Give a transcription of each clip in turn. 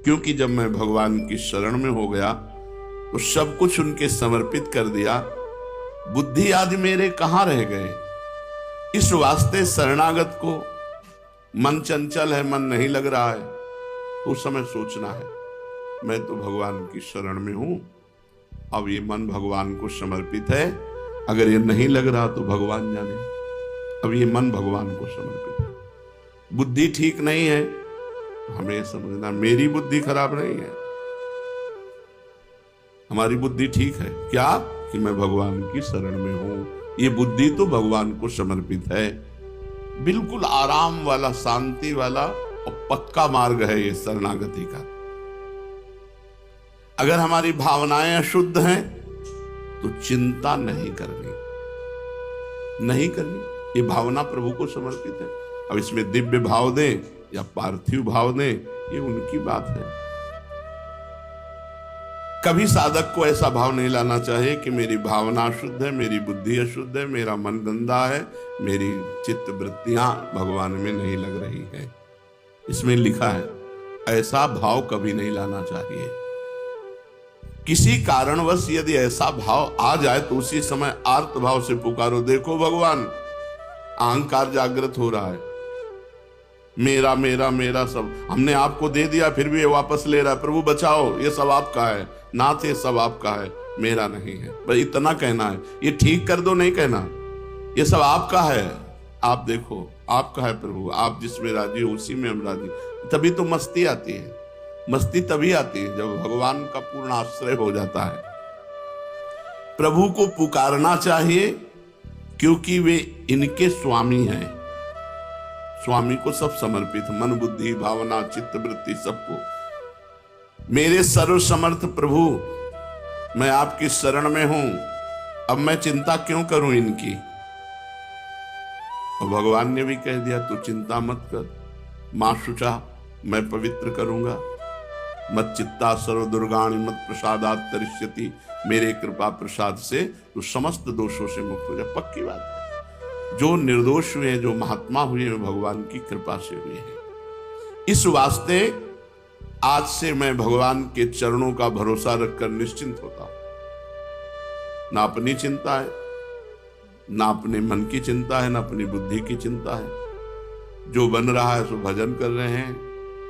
क्योंकि जब मैं भगवान की शरण में हो गया तो सब कुछ उनके समर्पित कर दिया, बुद्धि आदि मेरे कहां रह गए। इस वास्ते शरणागत को मन चंचल है, मन नहीं लग रहा है, तो उस समय सोचना है मैं तो भगवान की शरण में हूं, अब ये मन भगवान को समर्पित है। अगर ये नहीं लग रहा तो भगवान जाने, अब ये मन भगवान को समर्पित है। बुद्धि ठीक नहीं है, हमें समझना मेरी बुद्धि खराब नहीं है, हमारी बुद्धि ठीक है। क्या कि मैं भगवान की शरण में हूं, ये बुद्धि तो भगवान को समर्पित है। बिल्कुल आराम वाला, शांति वाला और पक्का मार्ग है ये शरणागति का। अगर हमारी भावनाएं अशुद्ध हैं तो चिंता नहीं करनी, नहीं करनी। ये भावना प्रभु को समर्पित है। अब इसमें दिव्य भाव दें या पार्थिव भाव दें, ये उनकी बात है। कभी साधक को ऐसा भाव नहीं लाना चाहिए कि मेरी भावना अशुद्ध है, मेरी बुद्धि अशुद्ध है, मेरा मन गंदा है, मेरी चित्त वृत्तियां भगवान में नहीं लग रही है। इसमें लिखा है, ऐसा भाव कभी नहीं लाना चाहिए। किसी कारणवश यदि ऐसा भाव आ जाए तो उसी समय आर्त भाव से पुकारो, देखो भगवान अहंकार जागृत हो रहा है, मेरा मेरा मेरा सब हमने आपको दे दिया, फिर भी ये वापस ले रहा है, प्रभु बचाओ, ये सब आपका है, नाथ ये सब आपका है, मेरा नहीं है। बस इतना कहना है, ये ठीक कर दो नहीं कहना, ये सब आपका है, आप देखो आपका है प्रभु, आप जिसमें राजी हो उसी में हम राजी। तभी तो मस्ती आती है। मस्ती तभी आती है जब भगवान का पूर्ण आश्रय हो जाता है। प्रभु को पुकारना चाहिए क्योंकि वे इनके स्वामी हैं। स्वामी को सब समर्पित, मन बुद्धि भावना चित्त वृत्ति सबको। मेरे सर्वसमर्थ प्रभु, मैं आपकी शरण में हूं, अब मैं चिंता क्यों करूं इनकी। और भगवान ने भी कह दिया तू चिंता मत कर, मां शुचा मैं पवित्र करूंगा, मत चित्ता सर्व दुर्गाणि मत प्रसादात तरिष्यति, मेरे कृपा प्रसाद से तो समस्त दोषों से मुक्त हो जा। पक्की बात है, जो निर्दोष हुए हैं, जो महात्मा हुए हैं, भगवान की कृपा से हुए हैं। इस वास्ते आज से मैं भगवान के चरणों का भरोसा रखकर निश्चिंत होता हूं। ना अपनी चिंता है, ना अपने मन की चिंता है, ना अपनी बुद्धि की चिंता है। जो बन रहा है सो भजन कर रहे हैं,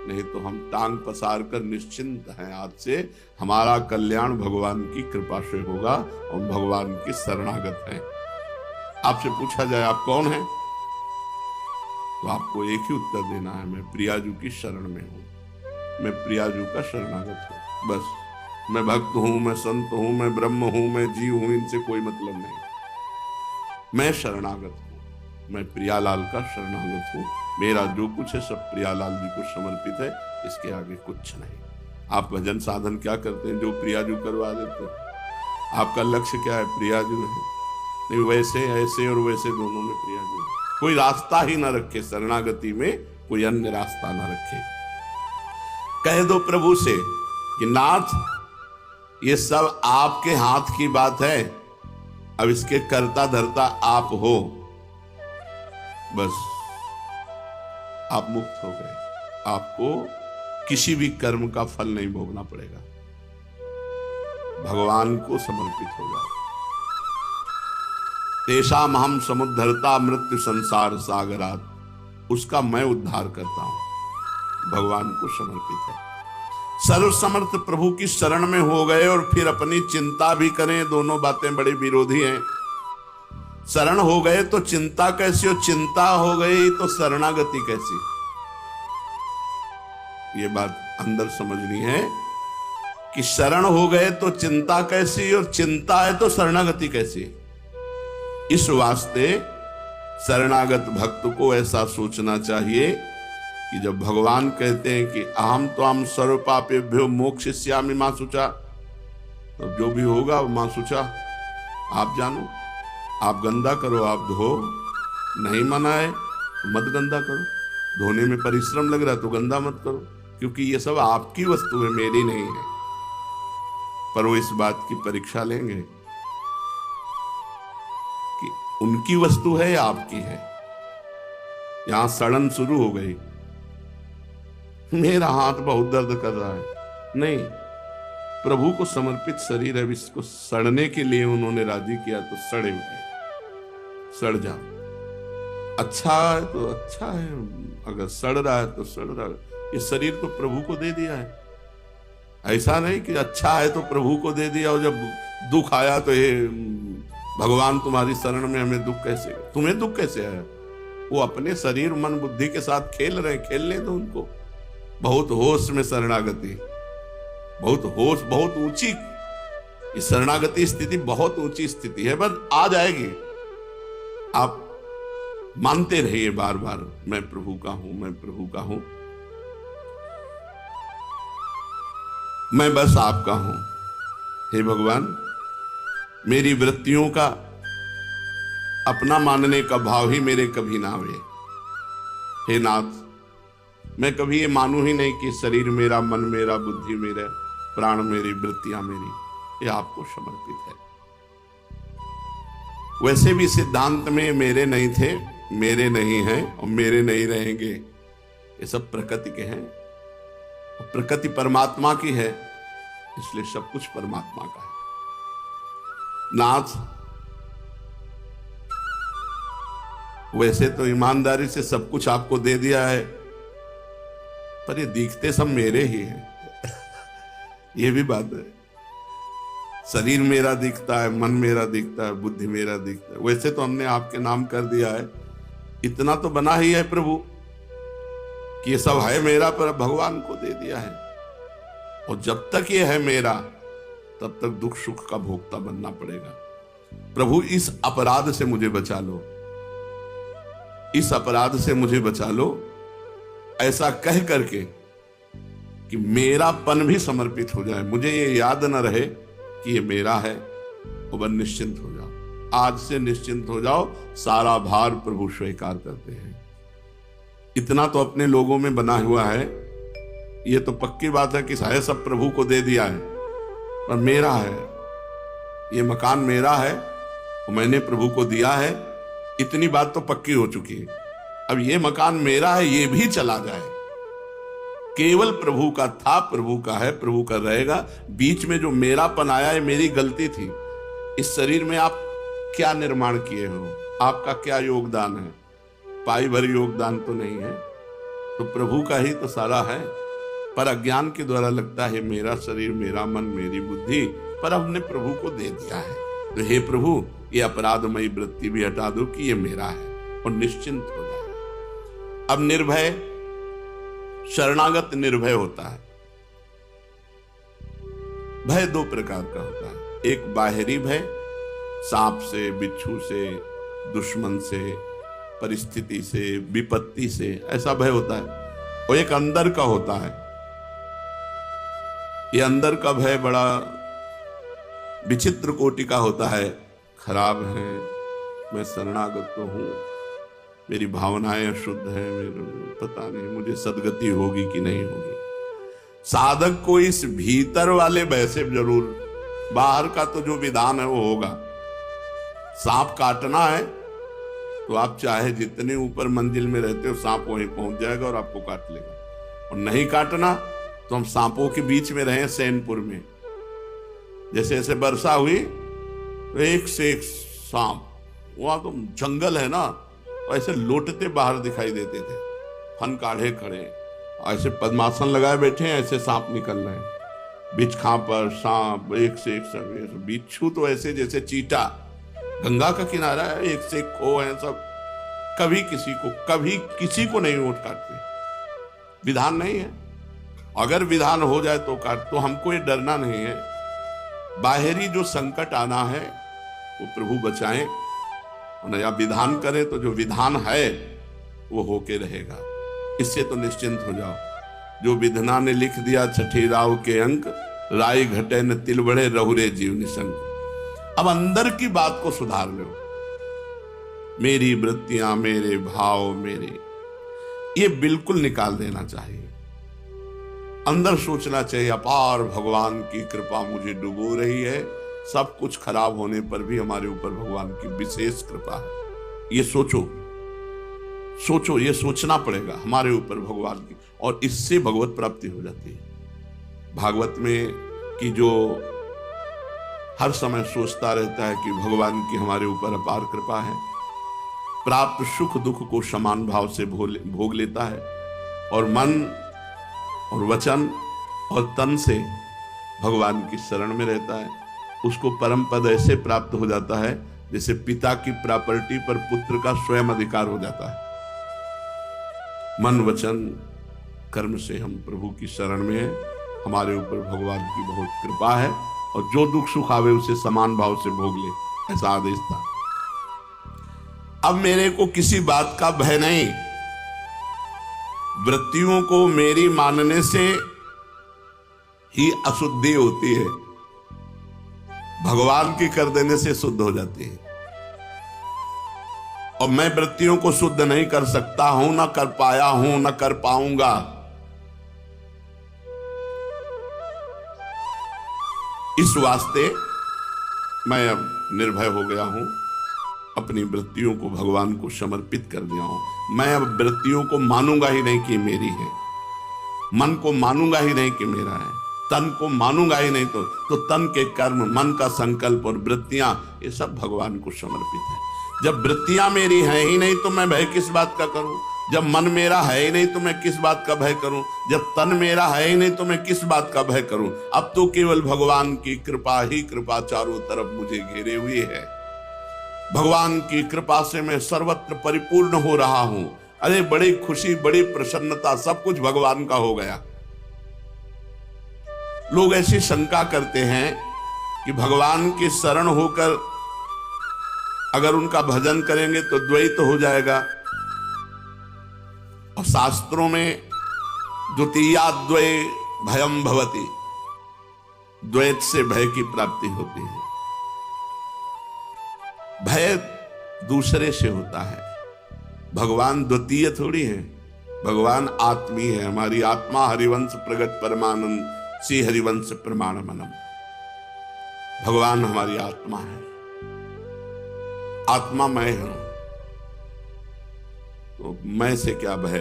नहीं तो हम टांग पसार कर निश्चिंत हैं। आज से हमारा कल्याण भगवान की कृपा से होगा और भगवान की शरणागत हैं। आपसे पूछा जाए आप कौन हैं, तो आपको एक ही उत्तर देना है, मैं प्रियाजू की शरण में हूं, मैं प्रियाजू का शरणागत हूं। बस मैं भक्त हूं, मैं संत हूं, मैं ब्रह्म हूं, मैं जीव हूं, इनसे कोई मतलब नहीं। मैं शरणागत हूं, मैं प्रियालाल का शरणागत हूं। मेरा जो कुछ है सब प्रियालाल जी को समर्पित है, इसके आगे कुछ नहीं। आप भजन साधन क्या करते हैं, जो प्रियाजू करवा देते हैं। आपका लक्ष्य क्या है, प्रियाजू है। नहीं वैसे ऐसे और वैसे दोनों में प्रियाजू है। कोई रास्ता ही ना रखे, शरणागति में कोई अन्य रास्ता ना रखे। कह दो प्रभु से कि नाथ ये सब आपके हाथ की बात है, अब इसके कर्ता धर्ता आप हो। बस आप मुक्त हो गए, आपको किसी भी कर्म का फल नहीं भोगना पड़ेगा। भगवान को समर्पित हो जाओ। तेषाम हम समुद्धरता मृत्यु संसार सागरात, उसका मैं उद्धार करता हूं। भगवान को समर्पित है। सर्वसमर्थ प्रभु की शरण में हो गए और फिर अपनी चिंता भी करें, दोनों बातें बड़ी विरोधी हैं। शरण हो गए तो चिंता कैसी, और चिंता हो गई तो शरणागति कैसी। ये बात अंदर समझनी है कि शरण हो गए तो चिंता कैसी, और चिंता है तो शरणागति कैसी। इस वास्ते शरणागत भक्त को ऐसा सोचना चाहिए कि जब भगवान कहते हैं कि अहम तो हम सर्व पापेभ्यो मोक्षयिष्यामि मां शुचा, तो जो भी होगा मां शुचा, आप जानो, आप गंदा करो, आप धो, नहीं मना है तो मत गंदा करो। धोने में परिश्रम लग रहा है तो गंदा मत करो, क्योंकि ये सब आपकी वस्तु है, मेरी नहीं है। पर वो इस बात की परीक्षा लेंगे कि उनकी वस्तु है या आपकी है। यहां सड़न शुरू हो गई। मेरा हाथ बहुत दर्द कर रहा है। नहीं, प्रभु को समर्पित शरीर है, इसको सड़ने के लिए उन्होंने राजी किया तो सड़े हुए, सड़ जाओ। अच्छा है तो अच्छा है, अगर सड़ रहा है तो सड़ रहा है। ये शरीर तो प्रभु को दे दिया है। ऐसा नहीं कि अच्छा है तो प्रभु को दे दिया और जब दुख आया तो ये भगवान तुम्हारी शरण में, हमें दुख कैसे, तुम्हें दुख कैसे आया? वो अपने शरीर मन बुद्धि के साथ खेल रहे, खेलने दो उनको। बहुत होश में शरणागति, बहुत होश, बहुत ऊंची शरणागति स्थिति, बहुत ऊंची स्थिति है, बस आ जाएगी। आप मानते रहिए बार बार, मैं प्रभु का हूं, मैं प्रभु का हूं, मैं बस आपका हूं। हे भगवान, मेरी वृत्तियों का अपना मानने का भाव ही मेरे कभी ना आवे। हे नाथ, मैं कभी ये मानूं ही नहीं कि शरीर मेरा, मन मेरा, बुद्धि मेरा, प्राण मेरी, वृत्तियां मेरी, ये आपको समर्पित है। वैसे भी सिद्धांत में मेरे नहीं थे, मेरे नहीं हैं और मेरे नहीं रहेंगे, ये सब प्रकृति के हैं। प्रकृति परमात्मा की है, इसलिए सब कुछ परमात्मा का है। नाथ, वैसे तो ईमानदारी से सब कुछ आपको दे दिया है, पर ये दिखते सब मेरे ही हैं। ये भी बात है। शरीर मेरा दिखता है, मन मेरा दिखता है, बुद्धि मेरा दिखता है। वैसे तो हमने आपके नाम कर दिया है, इतना तो बना ही है प्रभु कि ये सब है मेरा, पर भगवान को दे दिया है। और जब तक ये है मेरा, तब तक दुख सुख का भोक्ता बनना पड़ेगा। प्रभु, इस अपराध से मुझे बचा लो, इस अपराध से मुझे बचा लो, ऐसा कह करके कि मेरापन भी समर्पित हो जाए, मुझे ये याद न रहे कि ये मेरा है। और निश्चिंत हो जाओ, आज से निश्चिंत हो जाओ, सारा भार प्रभु स्वीकार करते हैं। इतना तो अपने लोगों में बना हुआ है, ये तो पक्की बात है कि सारे सब प्रभु को दे दिया है, पर मेरा है, ये मकान मेरा है और मैंने प्रभु को दिया है, इतनी बात तो पक्की हो चुकी है। अब ये मकान मेरा है, ये भी चला जाए, केवल प्रभु का था, प्रभु का है, प्रभु का रहेगा। बीच में जो मेरापन आया है, मेरी गलती थी। इस शरीर में आप क्या निर्माण किए हो, आपका क्या योगदान है? पाई भर योगदान तो नहीं है, तो प्रभु का ही तो सारा है। पर अज्ञान के द्वारा लगता है मेरा शरीर, मेरा मन, मेरी बुद्धि, पर हमने प्रभु को दे दिया है। तो हे प्रभु, ये अपराधमयी वृत्ति भी हटा दो कि ये मेरा है, और निश्चिंत हो जाए। अब निर्भय, शरणागत निर्भय होता है। भय दो प्रकार का होता है, एक बाहरी भय, सांप से, बिच्छू से, दुश्मन से, परिस्थिति से, विपत्ति से, ऐसा भय होता है। और एक अंदर का होता है। ये अंदर का भय बड़ा विचित्र कोटि का होता है। खराब है, मैं शरणागत तो हूं, मेरी भावनाएं अशुद्ध है, मेरे पता नहीं मुझे सदगति होगी कि नहीं होगी। साधक को इस भीतर वाले भय से जरूर, बाहर का तो जो विधान है वो होगा। सांप काटना है तो आप चाहे जितने ऊपर मंजिल में रहते हो, सांप वहीं पहुंच जाएगा और आपको काट लेगा। और नहीं काटना तो हम सांपों के बीच में रहे सैनपुर में, जैसे जैसे वर्षा हुई तो एक से एक सांप, वहां तो जंगल है ना, ऐसे लोटते बाहर दिखाई देते थे, फन काढ़े खड़े, ऐसे पद्मासन लगाए बैठे हैं, ऐसे सांप निकल रहे हैं। बिछखा पर सांप एक से एक सब, बिच्छू तो ऐसे जैसे चीटा, गंगा का किनारा है, एक से एक खो है सब, कभी किसी को नहीं वोट काटते। विधान नहीं है, अगर विधान हो जाए तो काट, तो हमको ये डरना नहीं है। बाहरी जो संकट आना है वो प्रभु बचाएं, और या विधान करे तो जो विधान है वो होके रहेगा। इससे तो निश्चिंत हो जाओ। जो विधना ने लिख दिया छठी राव के अंक, राय घटे न तिल बढ़े, रहुरे जीव निशंक। अब अंदर की बात को सुधार लो। मेरी वृत्तियां, मेरे भाव, मेरे, ये बिल्कुल निकाल देना चाहिए। अंदर सोचना चाहिए, अपार भगवान की कृपा मुझे डुबो रही है, सब कुछ खराब होने पर भी हमारे ऊपर भगवान की विशेष कृपा है। ये सोचो, सोचो, ये सोचना पड़ेगा हमारे ऊपर भगवान की, और इससे भगवत प्राप्ति हो जाती है। भागवत में कि जो हर समय सोचता रहता है कि भगवान की हमारे ऊपर अपार कृपा है, प्राप्त सुख दुख को समान भाव से भोग लेता है, और मन और वचन और तन से भगवान की शरण में रहता है, उसको परम पद ऐसे प्राप्त हो जाता है जैसे पिता की प्रॉपर्टी पर पुत्र का स्वयं अधिकार हो जाता है। मन वचन कर्म से हम प्रभु की शरण में हैं, हमारे ऊपर भगवान की बहुत कृपा है, और जो दुख सुख आवे उसे समान भाव से भोग ले, ऐसा आदेश था। अब मेरे को किसी बात का भय नहीं, वृत्तियों को मेरी मानने से ही अशुद्धि होती है, भगवान की कर देने से शुद्ध हो जाती है। और मैं वृत्तियों को शुद्ध नहीं कर सकता हूं, न कर पाया हूं, न कर पाऊंगा। इस वास्ते मैं अब निर्भय हो गया हूं, अपनी वृत्तियों को भगवान को समर्पित कर दिया हूं। मैं अब वृत्तियों को मानूंगा ही नहीं कि मेरी है, मन को मानूंगा ही नहीं कि मेरा है, तन को मानूंगा ही नहीं, तो तन के कर्म, मन का संकल्प और वृत्तियां, ये सब भगवान को समर्पित है। जब वृत्तियां मेरी हैं ही नहीं तो मैं भय किस बात का करूं? जब मन मेरा है ही नहीं तो मैं किस बात का भय करूं? जब तन मेरा है ही नहीं तो मैं किस बात का भय करूं? अब तो केवल भगवान की कृपा ही कृपा चारों तरफ मुझे घेरे हुई है। भगवान की कृपा से मैं सर्वत्र परिपूर्ण हो रहा हूं। अरे बड़ी खुशी, बड़ी प्रसन्नता, सब कुछ भगवान का हो गया। लोग ऐसी शंका करते हैं कि भगवान की शरण होकर अगर उनका भजन करेंगे तो द्वैत हो जाएगा, और शास्त्रों में द्वितीयाद्वै भयम भवति, द्वैत से भय की प्राप्ति होती है। भय दूसरे से होता है, भगवान द्वितीय थोड़ी है, भगवान आत्मी है। हमारी आत्मा हरिवंश प्रगट परमानंद श्री हरिवंश प्रमाण मनम, भगवान हमारी आत्मा है, आत्मा मैं हूं, तो मैं से क्या भय?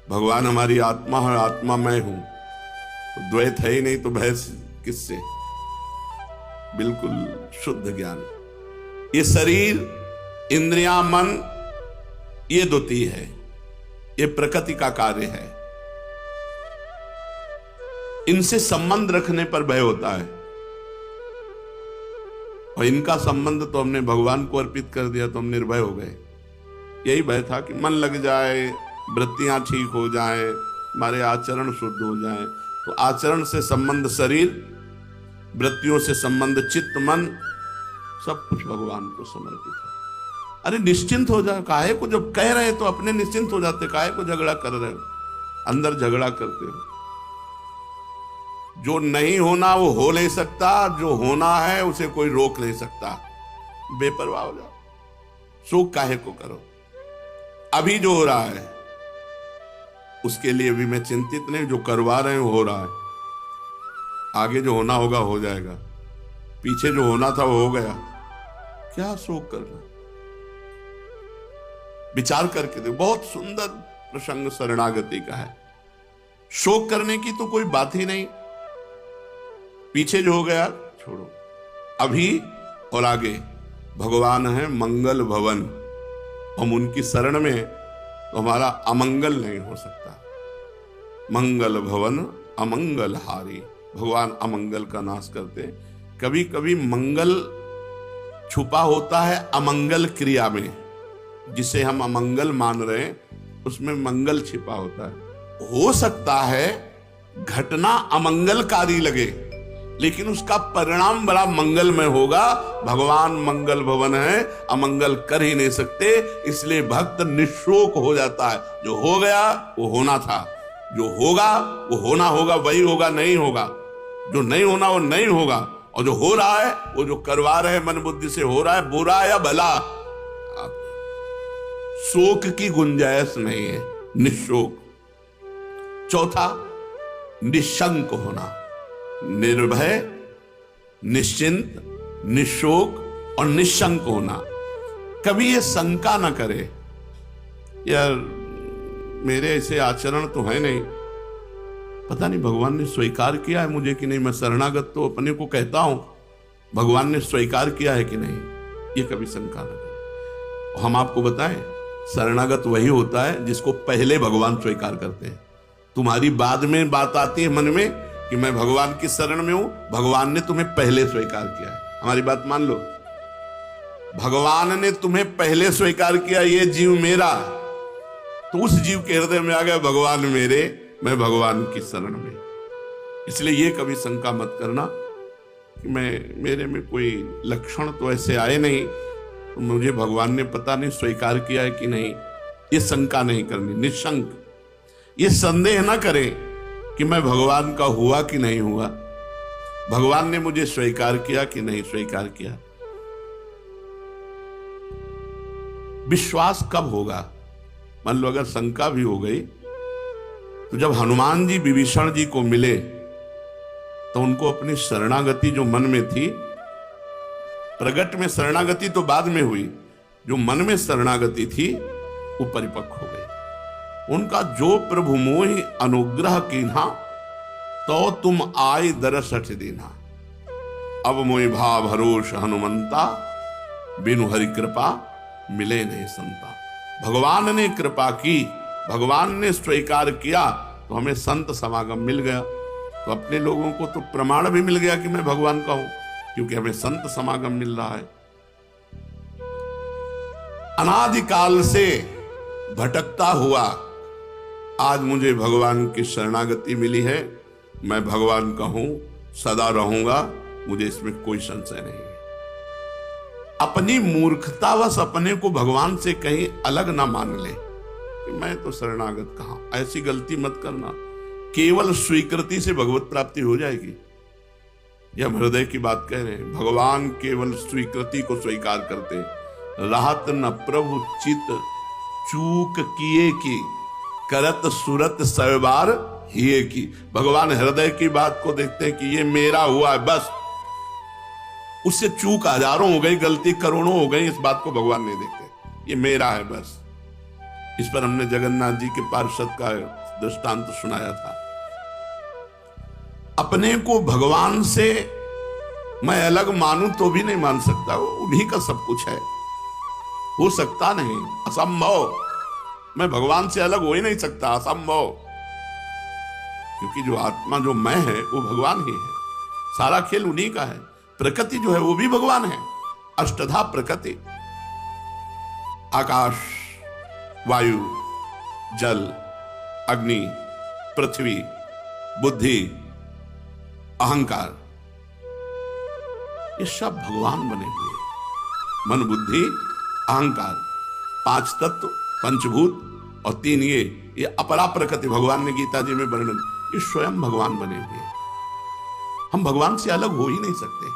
भगवान हमारी आत्मा है, आत्मा मैं हूं, तो द्वैत है ही नहीं, तो भय किससे? बिल्कुल शुद्ध ज्ञान। ये शरीर, इंद्रियां, मन, ये द्वितीय है, ये प्रकृति का कार्य है। इनसे संबंध रखने पर भय होता है, और इनका संबंध तो हमने भगवान को अर्पित कर दिया तो हम निर्भय हो गए। यही भय था कि मन लग जाए, वृत्तियां ठीक हो जाए, हमारे आचरण शुद्ध हो जाए। तो आचरण से संबंध शरीर, वृत्तियों से संबंध चित्त, मन, सब कुछ भगवान को समर्पित है। अरे निश्चिंत हो जाए, काहे को जब कह रहे तो अपने निश्चिंत हो जाते, काहे को झगड़ा कर रहे हो, अंदर झगड़ा करते हो। जो नहीं होना वो हो नहीं सकता, जो होना है उसे कोई रोक नहीं सकता। बेपरवाह हो जाओ, शोक काहे को करो? अभी जो हो रहा है उसके लिए भी मैं चिंतित नहीं, जो करवा रहे हो रहा है, आगे जो होना होगा हो जाएगा, पीछे जो होना था वो हो गया, क्या शोक करना? विचार करके देखो, बहुत सुंदर प्रसंग शरणागति का है। शोक करने की तो कोई बात ही नहीं, पीछे जो हो गया छोड़ो, अभी और आगे भगवान है मंगल भवन। हम उनकी शरण में तो हमारा अमंगल नहीं हो सकता। मंगल भवन अमंगल हारी, भगवान अमंगल का नाश करते। कभी कभी मंगल छुपा होता है अमंगल क्रिया में, जिसे हम अमंगल मान रहे हैं उसमें मंगल छिपा होता है। हो सकता है घटना अमंगलकारी लगे, लेकिन उसका परिणाम बड़ा मंगलमय होगा। भगवान मंगल भवन है, अमंगल कर ही नहीं सकते, इसलिए भक्त निशोक हो जाता है। जो हो गया वो होना था, जो होगा वो होना होगा, वही होगा, नहीं होगा। जो नहीं होना वो नहीं होगा, और जो हो रहा है वो जो करवा रहे मन बुद्धि से हो रहा है, बुरा या भला, शोक की गुंजाइश नहीं है, निशोक। चौथा, निशंक होना, निर्भय, निश्चिंत, निशोक और निशंक होना। कभी ये शंका न करे यार मेरे ऐसे आचरण तो है नहीं, पता नहीं भगवान ने स्वीकार किया है मुझे कि नहीं। मैं शरणागत तो अपने को कहता हूं, भगवान ने स्वीकार किया है कि नहीं, ये कभी शंका न करें। हम आपको बताएं, शरणागत वही होता है जिसको पहले भगवान स्वीकार करते हैं। तुम्हारी बाद में बात आती है मन में कि मैं भगवान की शरण में हूं, भगवान ने तुम्हें पहले स्वीकार किया है। हमारी बात मान लो, भगवान ने तुम्हें पहले स्वीकार किया ये जीव मेरा, तो उस जीव के हृदय में आ गया भगवान मेरे, मैं भगवान की शरण में। इसलिए ये कभी शंका मत करना कि मेरे में कोई लक्षण तो ऐसे आए नहीं, तो मुझे भगवान ने पता नहीं स्वीकार किया है कि नहीं। ये शंका नहीं करनी, निशंक। ये संदेह ना करें कि मैं भगवान का हुआ कि नहीं हुआ, भगवान ने मुझे स्वीकार किया कि नहीं स्वीकार किया। विश्वास कब होगा? मान लो अगर शंका भी हो गई, तो जब हनुमान जी विभीषण जी को मिले तो उनको अपनी शरणागति जो मन में थी, प्रगट में शरणागति तो बाद में हुई, जो मन में शरणागति थी वो परिपक्व हो गई। उनका जो प्रभु मोहि अनुग्रह कीन्हा, तो तुम आए दरस हठ दीन्हा। अब मोहि भाव भरोस हनुमंता, बिनु हरि कृपा मिले नहीं संता। भगवान ने कृपा की, भगवान ने स्वीकार किया, तो हमें संत समागम मिल गया। तो अपने लोगों को तो प्रमाण भी मिल गया कि मैं भगवान का हूं, क्योंकि हमें संत समागम मिल रहा है। अनादिकाल से भटकता हुआ आज मुझे भगवान की शरणागति मिली है, मैं भगवान का हूं, सदा रहूंगा, मुझे इसमें कोई संशय नहीं है। अपनी मूर्खतावश अपने को भगवान से कहीं अलग ना मान ले कि मैं तो शरणागत कहां। ऐसी गलती मत करना। केवल स्वीकृति से भगवत प्राप्ति हो जाएगी, यह हम हृदय की बात कह रहे हैं। भगवान केवल स्वीकृति को स्वीकार करते, राहत न प्रभु चित चूक किए की, करत सुरत सवार हिए की। भगवान हृदय की बात को देखते हैं कि ये मेरा हुआ है, बस। उससे चूक हजारों हो गई, गलती करोड़ों हो गई, इस बात को भगवान नहीं देखते, ये मेरा है बस। इस पर हमने जगन्नाथ जी के पार्षद का दृष्टांत सुनाया था। अपने को भगवान से मैं अलग मानूं तो भी नहीं मान सकता, वो उन्हीं का सब कुछ है, हो सकता नहीं, असंभव। मैं भगवान से अलग हो ही नहीं सकता, असंभव। क्योंकि जो आत्मा जो मैं है वो भगवान ही है, सारा खेल उन्हीं का है। प्रकृति जो है वो भी भगवान है, अष्टधा प्रकृति, आकाश, वायु, जल, अग्नि, पृथ्वी, बुद्धि, अहंकार, ये सब भगवान बने हुए। मन, बुद्धि, अहंकार, 5 तत्व, पंचभूत और 3 ये अपरा प्रकृति भगवान ने गीता जी में वर्णन, ये स्वयं भगवान बने हुए। हम भगवान से अलग हो ही नहीं सकते।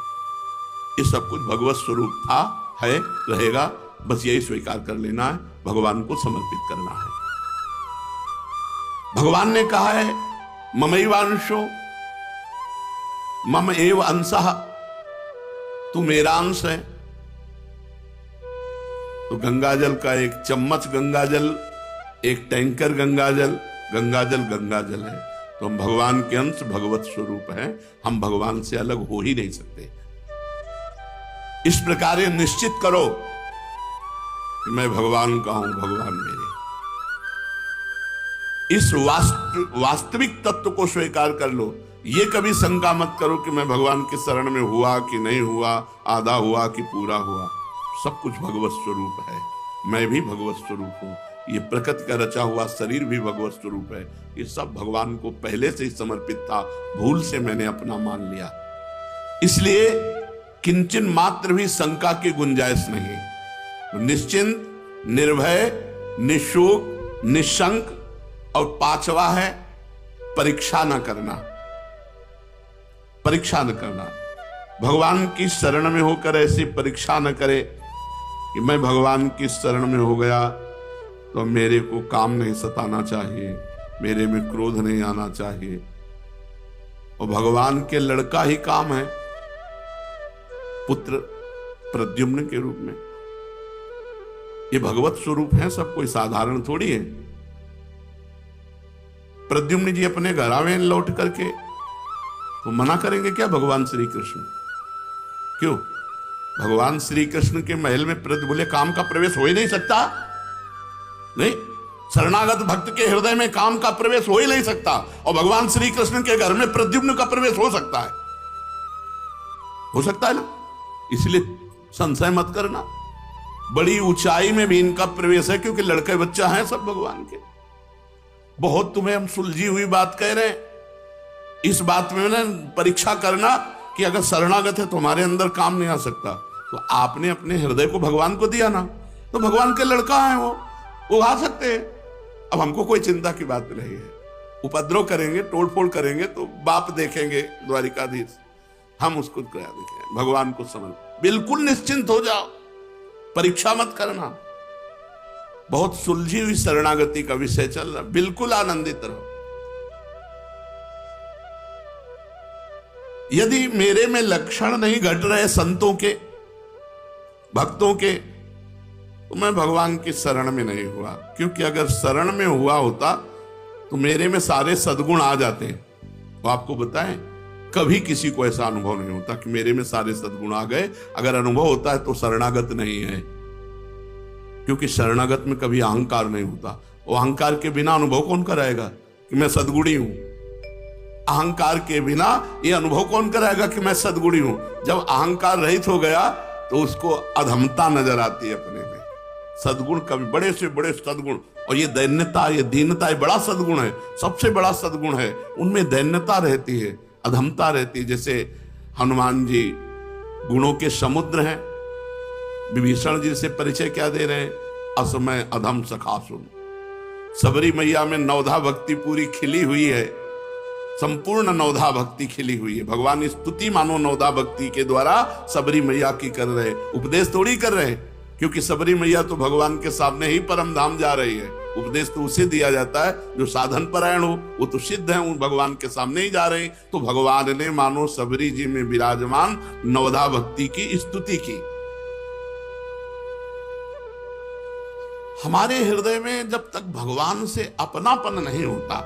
ये सब कुछ भगवत स्वरूप था, है, रहेगा, बस यही स्वीकार कर लेना है, भगवान को समर्पित करना है। भगवान ने कहा है ममैवांशो मम एव अंशः, तू मेरा अंश है। तो गंगाजल का एक चम्मच गंगाजल, एक टैंकर गंगाजल, गंगाजल है। तो हम भगवान के अंश, भगवत स्वरूप हैं, हम भगवान से अलग हो ही नहीं सकते। इस प्रकार ये निश्चित करो कि मैं भगवान का हूं, भगवान मेरे। इस वास्तविक तत्व को स्वीकार कर लो। ये कभी शंका मत करो कि मैं भगवान के शरण में हुआ कि नहीं हुआ, आधा हुआ कि पूरा हुआ। सब कुछ भगवत स्वरूप है, मैं भी भगवत स्वरूप हूं, ये प्रकृति का रचा हुआ शरीर भी भगवत स्वरूप है। ये सब भगवान को पहले से ही समर्पित था, भूल से मैंने अपना मान लिया। इसलिए किंचन मात्र भी शंका की गुंजाइश नहीं। निश्चिंत, निर्भय, निशोक, निशंक। और 5वां है परीक्षा न करना। परीक्षा न करना, भगवान की शरण में होकर ऐसी परीक्षा न करे कि मैं भगवान की शरण में हो गया तो मेरे को काम नहीं सताना चाहिए, मेरे में क्रोध नहीं आना चाहिए। और भगवान के लड़का ही काम है, पुत्र प्रद्युम्न के रूप में। ये भगवत स्वरूप है, सब कोई साधारण थोड़ी है। प्रद्युम्न जी अपने घर आवे लौट करके तो मना करेंगे क्या भगवान श्री कृष्ण? क्यों? भगवान श्री कृष्ण के महल में बोले काम का प्रवेश हो ही नहीं सकता। नहीं, शरणागत भक्त के हृदय में काम का प्रवेश हो ही नहीं सकता, और भगवान श्री कृष्ण के घर में प्रद्युम्न का प्रवेश हो सकता है। हो सकता है ना? इसलिए संशय मत करना, बड़ी ऊंचाई में भी इनका प्रवेश है, क्योंकि लड़के बच्चा हैं सब भगवान के। बहुत तुम्हें हम सुलझी हुई बात कह रहे हैं, इस बात में ना परीक्षा करना कि अगर शरणागत है तो हमारे अंदर काम नहीं आ सकता। तो आपने अपने हृदय को भगवान को दिया ना, तो भगवान के लड़का है वो आ सकते हैं। अब हमको कोई चिंता की बात नहीं है। उपद्रव करेंगे, तोड़फोड़ करेंगे तो बाप देखेंगे द्वारिकाधीश, हम उसको क्या देखें? भगवान को समझ, बिल्कुल निश्चिंत हो जाओ, परीक्षा मत करना। बहुत सुलझी हुई शरणागति का विषय चल रहा, बिल्कुल आनंदित रहो। यदि मेरे में लक्षण नहीं घट रहे संतों के, भक्तों के, तो मैं भगवान की शरण में नहीं हुआ। क्योंकि अगर शरण में हुआ होता तो मेरे में सारे सद्गुण आ जाते। तो आपको बताएं, कभी किसी को ऐसा अनुभव नहीं होता कि मेरे में सारे सद्गुण आ गए। अगर अनुभव होता है तो शरणागत नहीं है, क्योंकि शरणागत में कभी अहंकार नहीं होता। वो अहंकार के बिना अनुभव कौन कराएगा कि मैं सद्गुणी हूं? अहंकार के बिना ये अनुभव कौन कराएगा कि मैं सद्गुणी हूं? जब अहंकार रहित हो गया तो उसको अधमता नजर आती है अपने में। सद्गुण कभी, बड़े से बड़े सद्गुण, और ये दैन्यता, ये दीनता, ये बड़ा सद्गुण है, सबसे बड़ा सद्गुण है। उनमें दैन्यता रहती है, अधमता रहती है। जैसे हनुमान जी गुणों के समुद्र हैं, विभीषण जी से परिचय क्या दे रहे हैं? असमय अधम सखा सुन। सबरी मैया में नवधा भक्ति पूरी खिली हुई है, संपूर्ण नवधा भक्ति खिली हुई है। भगवान स्तुति मानो नवधा भक्ति के द्वारा सबरी मैया की कर रहे, उपदेश थोड़ी कर रहे, क्योंकि सबरी मैया तो भगवान के सामने ही परम धाम जा रही है। उपदेश तो उसे दिया जाता है जो साधन परायण हो, वो तो सिद्ध है, वो भगवान के सामने ही जा रहे हैं। तो भगवान ने मानो सबरी जी में विराजमान नवधा भक्ति की स्तुति की। हमारे हृदय में जब तक भगवान से अपनापन नहीं होता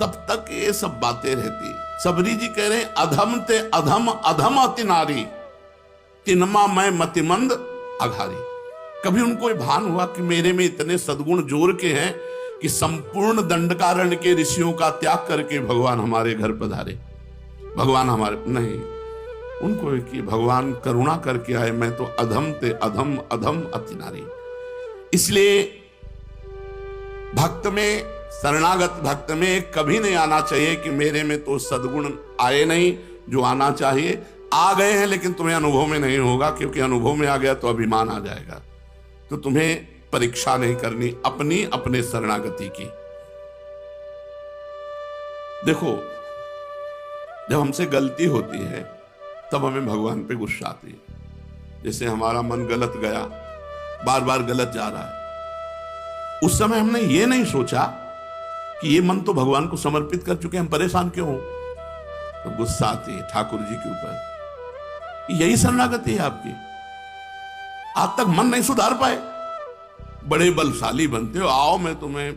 तब तक ये सब बातें रहती। सबरी जी कह रहे अधम ते अधम अधम अति नारी, तिनमा मैं मतिमंद अघारी। कभी उनको भान हुआ कि मेरे में इतने सद्गुण जोर के हैं कि संपूर्ण दंडकारण्य के ऋषियों का त्याग करके भगवान हमारे घर पधारे? भगवान हमारे नहीं, उनको कि भगवान करुणा करके आए, मैं तो अधम ते अधम अधम अति नारी। इसलिए भक्त में, शरणागत भक्त में कभी नहीं आना चाहिए कि मेरे में तो सद्गुण आए नहीं जो आना चाहिए। आ गए हैं लेकिन तुम्हें अनुभव में नहीं होगा, क्योंकि अनुभव में आ गया तो अभिमान आ जाएगा। तो तुम्हें परीक्षा नहीं करनी अपनी, अपने शरणागति की। देखो, जब हमसे गलती होती है तब हमें भगवान पे गुस्सा आती है। जैसे हमारा मन गलत गया, बार बार गलत जा रहा है, उस समय हमने ये नहीं सोचा कि ये मन तो भगवान को समर्पित कर चुके, हम परेशान क्यों हो? तो गुस्सा आती है ठाकुर जी के ऊपर। यही शरणागति है आपकी। आज तक मन नहीं सुधार पाए, बड़े बलशाली बनते हो, आओ मैं तुम्हें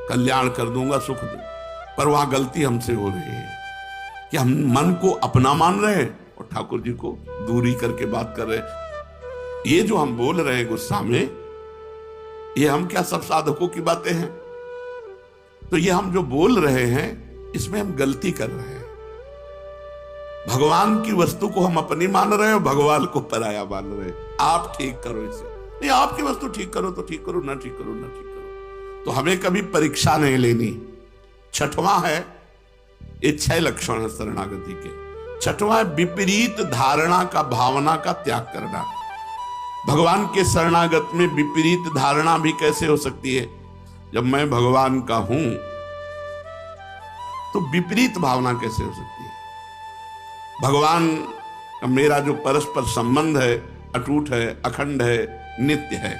कल्याण कर दूंगा, सुख दूं, पर वहां गलती हमसे हो रही है कि हम मन को अपना मान रहे हैं और ठाकुर जी को दूरी करके बात कर रहे हैं। ये जो हम बोल रहे हैं गुस्सा में, ये हम क्या सब साधकों की बातें हैं? तो ये हम जो बोल रहे हैं इसमें हम गलती कर रहे हैं। भगवान की वस्तु को हम अपनी मान रहे हैं, भगवान को पराया मान रहे हैं। आप ठीक करो इसे, नहीं आपकी वस्तु ठीक करो तो ठीक करो, ना ठीक करो ना ठीक करो। तो हमें कभी परीक्षा नहीं लेनी। छठवां है, ये 6 लक्षण है शरणागति के। छठवां है विपरीत धारणा का, भावना का त्याग करना। भगवान के शरणागत में विपरीत धारणा भी कैसे हो सकती है? जब मैं भगवान का हूं तो विपरीत भावना कैसे हो सकती है? भगवान का मेरा जो परस्पर संबंध है अटूट है, अखंड है, नित्य है।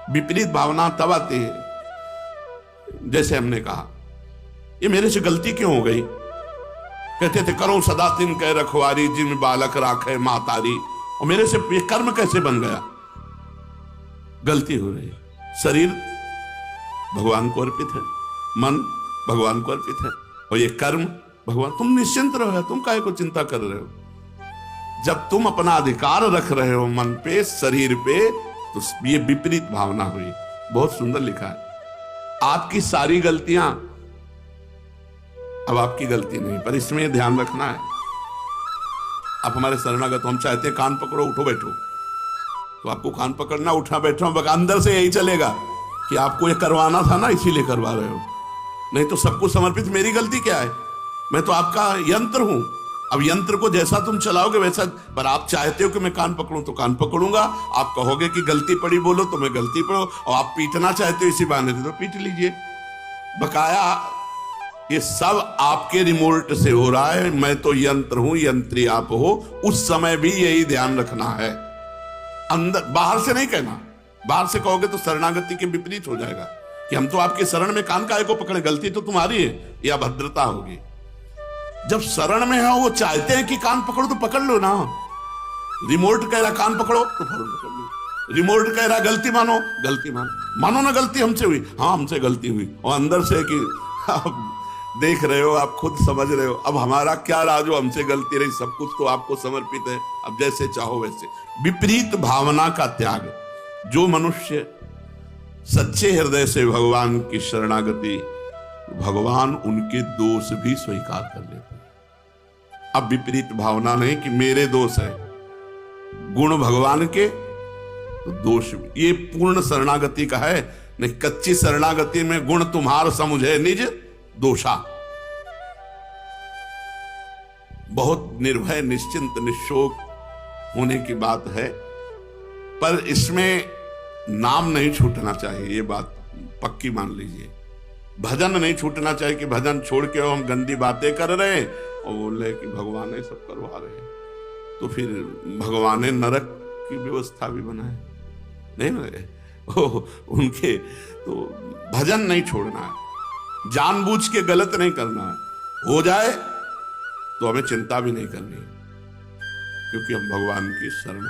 विपरीत भावना तब आती है जैसे हमने कहा, ये मेरे से गलती क्यों हो गई? कहते थे करो सदा तिन कह रखवारी, जिन बालक राखे मातारी, और मेरे से ये कर्म कैसे बन गया? गलती हो रही है। शरीर भगवान को अर्पित है, मन भगवान को अर्पित है, और ये कर्म भगवान। तुम निश्चिंत रहो, तुम काहे को चिंता कर रहे हो? जब तुम अपना अधिकार रख रहे हो मन पे, शरीर पे, तो ये विपरीत भावना हुई। बहुत सुंदर लिखा है। आपकी सारी गलतियां अब आपकी गलती नहीं, पर इसमें ध्यान रखना है। आप हमारे शरणागत, हम चाहते हैं कान पकड़ो उठो बैठो, तो आपको कान पकड़ना उठना बैठना अंदर से यही चलेगा कि आपको ये करवाना था ना, इसीलिए करवा रहे हो। नहीं तो सबको समर्पित, मेरी गलती क्या है? मैं तो आपका यंत्र हूं। अब यंत्र को जैसा तुम चलाओगे वैसा, पर आप चाहते हो कि मैं कान पकड़ूं तो कान पकड़ूंगा, आप कहोगे कि गलती पड़ी बोलो तो मैं गलती पड़ो, और आप पीटना चाहते हो इसी बहाने से तो पीट लीजिए। बकाया ये सब आपके रिमोट से हो रहा है। मैं तो यंत्र हूं, यंत्री आप हो। उस समय भी यही ध्यान रखना है, अंदर, बाहर से नहीं कहना। बाहर से कहोगे तो शरणागति के विपरीत हो जाएगा कि हम तो आपके शरण में कान काहे को पकड़े, गलती तो तुम्हारी है, या अभद्रता होगी। जब शरण में हो, वो चाहते हैं कि कान पकड़ो तो पकड़ लो ना। रिमोट कह रहा कान पकड़ो तो फौरन पकड़ लो। रिमोट कह रहा गलती मानो, गलती मानो ना, गलती हमसे हुई, हाँ हमसे गलती हुई, और अंदर से कि आप देख रहे हो, आप खुद समझ रहे हो, अब हमारा क्या राज हो, हमसे गलती रही, सब कुछ तो आपको समर्पित है, अब जैसे चाहो वैसे। विपरीत भावना का त्याग। जो मनुष्य सच्चे हृदय से भगवान की शरणागति, भगवान उनके दोष भी स्वीकार कर लेते हैं। अब विपरीत भावना नहीं कि मेरे दोष है, गुण भगवान के तो दोष भी। ये पूर्ण शरणागति का है, नहीं कच्ची शरणागति में गुण तुम्हार समुझे निज दोषा। बहुत निर्भय, निश्चिंत, निशोक होने की बात है, पर इसमें नाम नहीं छूटना चाहिए, ये बात पक्की मान लीजिए। भजन नहीं छूटना चाहिए कि भजन छोड़ के हम गंदी बातें कर रहे हैं और बोल रहे कि भगवान ये सब करवा रहे हैं, तो फिर भगवान ने नरक की व्यवस्था भी बनाए, नहीं ना? उनके तो भजन नहीं छोड़ना है, जानबूझ के गलत नहीं करना है। हो जाए तो हमें चिंता भी नहीं करनी, क्योंकि हम भगवान की शरण